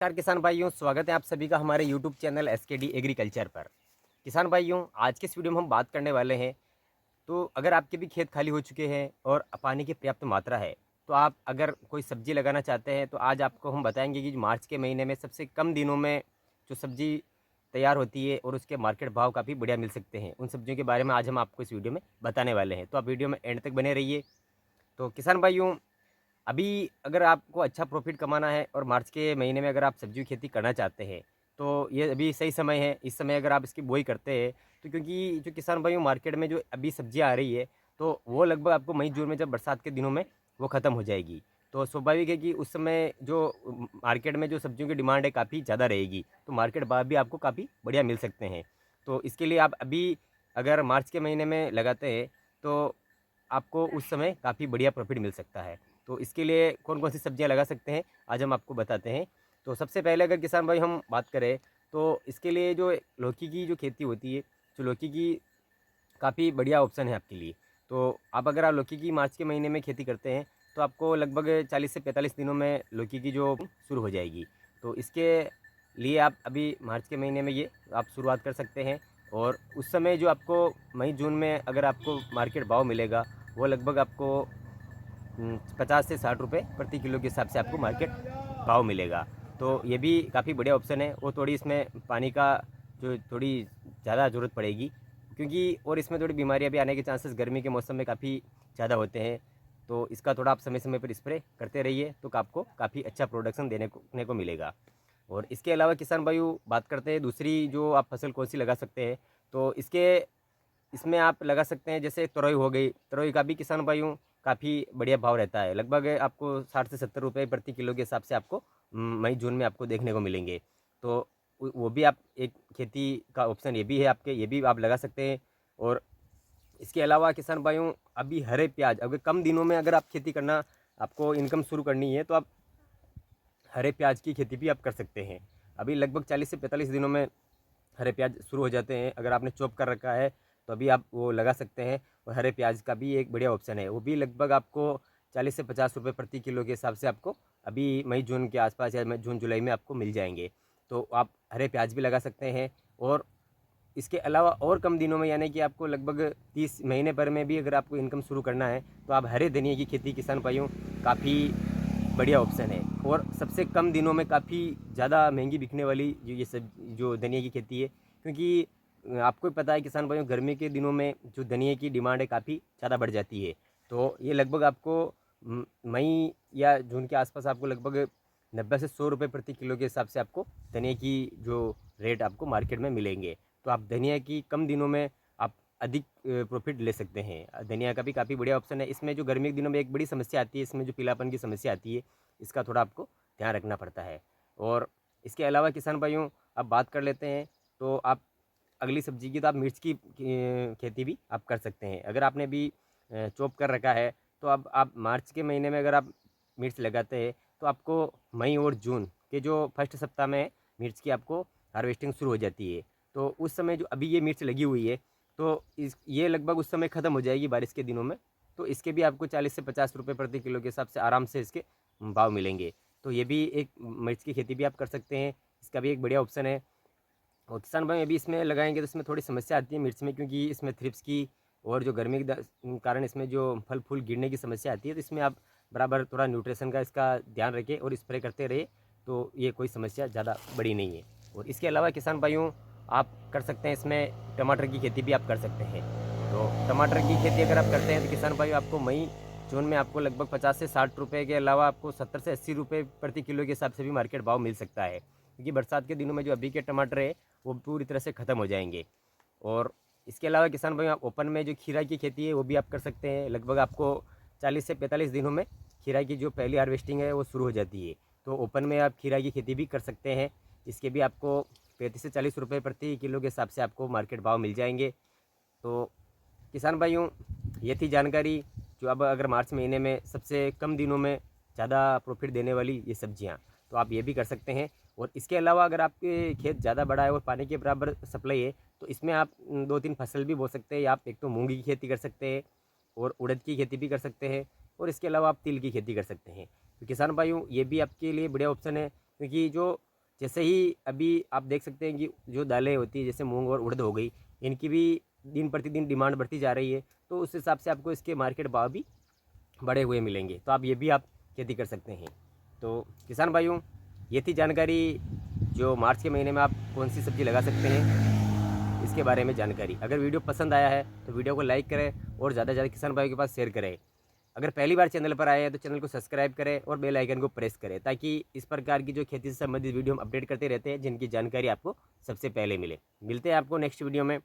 नमस्कार किसान भाइयों, स्वागत है आप सभी का हमारे यूट्यूब चैनल एसकेडी एग्रीकल्चर पर। किसान भाइयों, आज के इस वीडियो में हम बात करने वाले हैं। तो अगर आपके भी खेत खाली हो चुके हैं और पानी की पर्याप्त मात्रा है, तो आप अगर कोई सब्जी लगाना चाहते हैं तो आज आपको हम बताएंगे कि मार्च के महीने में सबसे कम दिनों में जो सब्जी तैयार होती है और उसके मार्केट भाव काफ़ी बढ़िया मिल सकते हैं। उन सब्जियों के बारे में आज हम आपको इस वीडियो में बताने वाले हैं, तो आप वीडियो में एंड तक बने रहिए। तो किसान भाइयों, अभी अगर आपको अच्छा प्रॉफिट कमाना है और मार्च के महीने में अगर आप सब्जी की खेती करना चाहते हैं, तो ये अभी सही समय है। इस समय अगर आप इसकी बुआई करते हैं तो क्योंकि जो किसान भाइयों मार्केट में जो अभी सब्जियां आ रही है, तो वो लगभग आपको मई जून में जब बरसात के दिनों में वो ख़त्म हो जाएगी। तो स्वाभाविक है कि उस समय जो मार्केट में जो सब्जियों की डिमांड है काफ़ी ज़्यादा रहेगी, तो मार्केट भाव भी आपको काफ़ी बढ़िया मिल सकते हैं। तो इसके लिए आप अभी अगर मार्च के महीने में लगाते हैं तो आपको उस समय काफ़ी बढ़िया प्रॉफिट मिल सकता है। तो इसके लिए कौन कौन सी सब्जियां लगा सकते हैं, आज हम आपको बताते हैं। तो सबसे पहले अगर किसान भाई हम बात करें, तो इसके लिए जो लौकी की जो खेती होती है, जो लौकी की काफ़ी बढ़िया ऑप्शन है आपके लिए। तो अगर आप लौकी की मार्च के महीने में खेती करते हैं, तो आपको लगभग 40 से 45 दिनों में लौकी की जो शुरू हो जाएगी। तो इसके लिए आप अभी मार्च के महीने में ये आप शुरुआत कर सकते हैं। और उस समय जो आपको मई जून में अगर आपको मार्केट भाव मिलेगा, वो लगभग आपको 50 से 60 रुपये प्रति किलो के हिसाब से आपको मार्केट भाव मिलेगा। तो ये भी काफ़ी बढ़िया ऑप्शन है। वो थोड़ी इसमें पानी का जो थोड़ी ज़्यादा ज़रूरत पड़ेगी, क्योंकि और इसमें थोड़ी बीमारियां भी आने के चांसेस गर्मी के मौसम में काफ़ी ज़्यादा होते हैं। तो इसका थोड़ा आप समय समय पर स्प्रे करते रहिए, तो आपको काफ़ी अच्छा प्रोडक्शन देने को मिलेगा। और इसके अलावा किसान भाइयों बात करते हैं दूसरी जो आप फसल कौन सी लगा सकते हैं। तो इसमें आप लगा सकते हैं, जैसे तोरई हो गई। तोरई का भी किसान भाइयों काफ़ी बढ़िया भाव रहता है, लगभग आपको 60 से 70 रुपये प्रति किलो के हिसाब से आपको मई जून में आपको देखने को मिलेंगे। तो वो भी आप एक खेती का ऑप्शन ये भी है आपके, ये भी आप लगा सकते हैं। और इसके अलावा किसान भाइयों, अभी हरे प्याज, अगर कम दिनों में अगर आप खेती करना, आपको इनकम शुरू करनी है, तो आप हरे प्याज की खेती भी आप कर सकते हैं। अभी लगभग 40 से 45 दिनों में हरे प्याज शुरू हो जाते हैं। अगर आपने चॉप कर रखा है तो अभी आप वो लगा सकते हैं। और हरे प्याज का भी एक बढ़िया ऑप्शन है, वो भी लगभग आपको 40 से 50 रुपये प्रति किलो के हिसाब से आपको अभी मई जून के आसपास या जून जुलाई में आपको मिल जाएंगे। तो आप हरे प्याज भी लगा सकते हैं। और इसके अलावा और कम दिनों में, यानी कि आपको लगभग 30 महीने भर में भी अगर आपको इनकम शुरू करना है, तो आप हरे धनिया की खेती किसान भाइयों काफ़ी बढ़िया ऑप्शन है। और सबसे कम दिनों में काफ़ी ज़्यादा महंगी बिकने वाली ये सब जो धनिया की खेती है, क्योंकि आपको भी पता है किसान भाइयों, गर्मी के दिनों में जो धनिया की डिमांड है काफ़ी ज़्यादा बढ़ जाती है। तो ये लगभग आपको मई या जून के आसपास आपको लगभग 90 से 100 रुपये प्रति किलो के हिसाब से आपको धनिया की जो रेट आपको मार्केट में मिलेंगे। तो आप धनिया की कम दिनों में आप अधिक प्रॉफिट ले सकते हैं। धनिया का भी काफ़ी बढ़िया ऑप्शन है। इसमें जो गर्मी के दिनों में एक बड़ी समस्या आती है, इसमें जो पीलापन की समस्या आती है, इसका थोड़ा आपको ध्यान रखना पड़ता है। और इसके अलावा किसान भाइयों, अब बात कर लेते हैं। तो आप अगली सब्जी की, तो आप मिर्च की खेती भी आप कर सकते हैं। अगर आपने भी चॉप कर रखा है, तो अब आप मार्च के महीने में अगर आप मिर्च लगाते हैं, तो आपको मई और जून के जो फर्स्ट सप्ताह में मिर्च की आपको हार्वेस्टिंग शुरू हो जाती है। तो उस समय जो अभी ये मिर्च लगी हुई है, तो ये लगभग उस समय ख़त्म हो जाएगी बारिश के दिनों में। तो इसके भी आपको 40 से 50 रुपये प्रति किलो के हिसाब से आराम से इसके भाव मिलेंगे। तो ये भी एक मिर्च की खेती भी आप कर सकते हैं, इसका भी एक बढ़िया ऑप्शन है। और किसान भाई अभी इसमें लगाएंगे तो इसमें थोड़ी समस्या आती है मिर्च में, क्योंकि इसमें थ्रिप्स की और जो गर्मी के कारण इसमें जो फल फूल गिरने की समस्या आती है। तो इसमें आप बराबर थोड़ा न्यूट्रिशन का इसका ध्यान रखें और स्प्रे करते रहे, तो ये कोई समस्या ज़्यादा बड़ी नहीं है। और इसके अलावा किसान भाइयों, आप कर सकते हैं इसमें टमाटर की खेती भी आप कर सकते हैं। तो टमाटर की खेती अगर आप करते हैं, तो किसान भाई आपको मई जून में आपको लगभग 50 से 60 रुपये के अलावा आपको 70 से 80 रुपये प्रति किलो के हिसाब से भी मार्केट भाव मिल सकता है, क्योंकि बरसात के दिनों में जो अभी के टमाटर है वो पूरी तरह से ख़त्म हो जाएंगे। और इसके अलावा किसान भाई, आप ओपन में जो खीरा की खेती है वो भी आप कर सकते हैं। लगभग आपको 40 से 45 दिनों में खीरा की जो पहली हार्वेस्टिंग है वो शुरू हो जाती है। तो ओपन में आप खीरा की खेती भी कर सकते हैं। इसके भी आपको 35 से 40 रुपये प्रति किलो के हिसाब से आपको मार्केट भाव मिल जाएंगे। तो किसान भाइयों, ये थी जानकारी, जो अब अगर मार्च महीने में सबसे कम दिनों में ज़्यादा प्रॉफिट देने वाली ये सब्जियां, तो आप ये भी कर सकते हैं। और इसके अलावा अगर आपके खेत ज़्यादा बड़ा है और पानी के बराबर सप्लाई है, तो इसमें आप 2-3 फसल भी बो सकते हैं। आप एक तो मूंगी की खेती कर सकते हैं और उड़द की खेती भी कर सकते हैं, और इसके अलावा आप तिल की खेती कर सकते हैं। तो किसान भाइयों, ये भी आपके लिए बढ़िया ऑप्शन है, क्योंकि जो जैसे ही अभी आप देख सकते हैं कि जो दालें होती है जैसे मूंग और उड़द हो गई, इनकी भी दिन प्रतिदिन डिमांड बढ़ती जा रही है, तो उस हिसाब से आपको इसके मार्केट भाव भी बढ़े हुए मिलेंगे। तो आप ये भी आप खेती कर सकते हैं। तो किसान भाइयों, ये थी जानकारी जो मार्च के महीने में आप कौन सी सब्ज़ी लगा सकते हैं इसके बारे में जानकारी। अगर वीडियो पसंद आया है तो वीडियो को लाइक करें और ज़्यादा से ज़्यादा किसान भाइयों के पास शेयर करें। अगर पहली बार चैनल पर आए हैं तो चैनल को सब्सक्राइब करें और बेल आइकन को प्रेस करें, ताकि इस प्रकार की जो खेती से संबंधित वीडियो हम अपडेट करते रहते हैं जिनकी जानकारी आपको सबसे पहले मिले। मिलते हैं आपको नेक्स्ट वीडियो में।